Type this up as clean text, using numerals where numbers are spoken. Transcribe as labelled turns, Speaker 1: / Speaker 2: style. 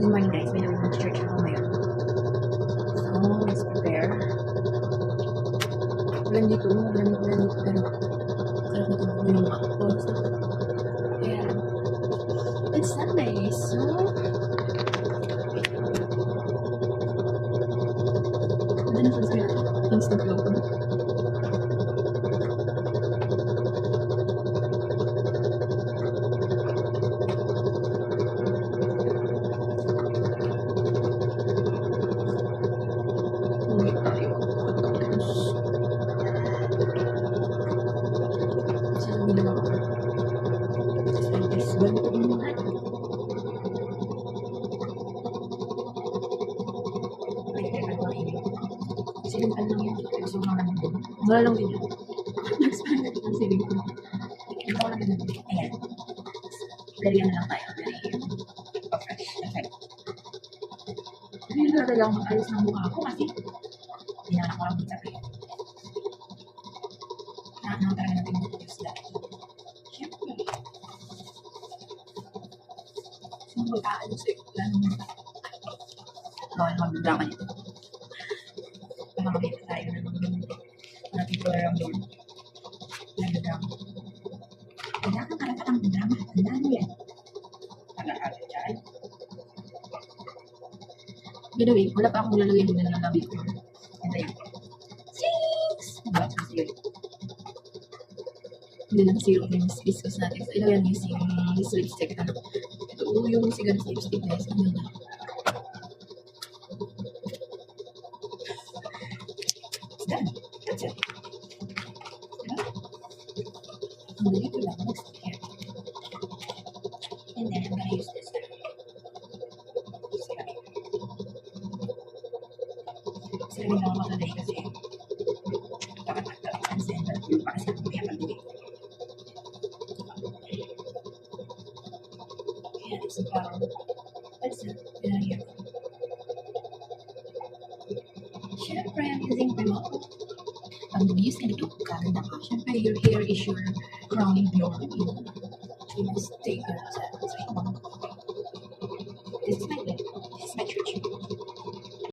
Speaker 1: Good morning guys, may naman mag-church ako ngayon. So, let's prepare. Ulan dito, pero sarap na ito yung ako. So, yeah. It's Sunday, so ano na sa sila? Instant vlog. Wala lang din yun. Nag-spend ng siling ko. Ito ko lang din. Ayan. Very ano lang tayo. Very fresh effect. Hindi na talagang mag-ayos ng mukha ko kasi hindi na ako lang dito. Nakakang talaga natin mag-ayos dahil. Siyempre. Sino mag-aayos eh? Lalo mo. Bawal mag-drama nito. Baka makita tayo na people around the world. Nag-drama. Kailangan karapatang drama. Tandaan mo yan. Nag-aaral dyan. By the way, wala pa akong lalagay doon ng labi ko. Ito yan. 6! Diba? Zero. Hindi lang zero yung viscous natin. So, ito yan using this lipstick. Ito yung cigarette lipstick guys. Ano na? It's done. That's it. Ito lang. Next here. And then I'm gonna use this. Sila rin ako matalay kasi pansin na yung kasi may pagdili. Kaya it's about that's it. Here. Siyempre, I'm using Rimmel. Pag use ka nito, kaganda ka. Siyempre, your hair is your crowning glory. You must take a sa ibang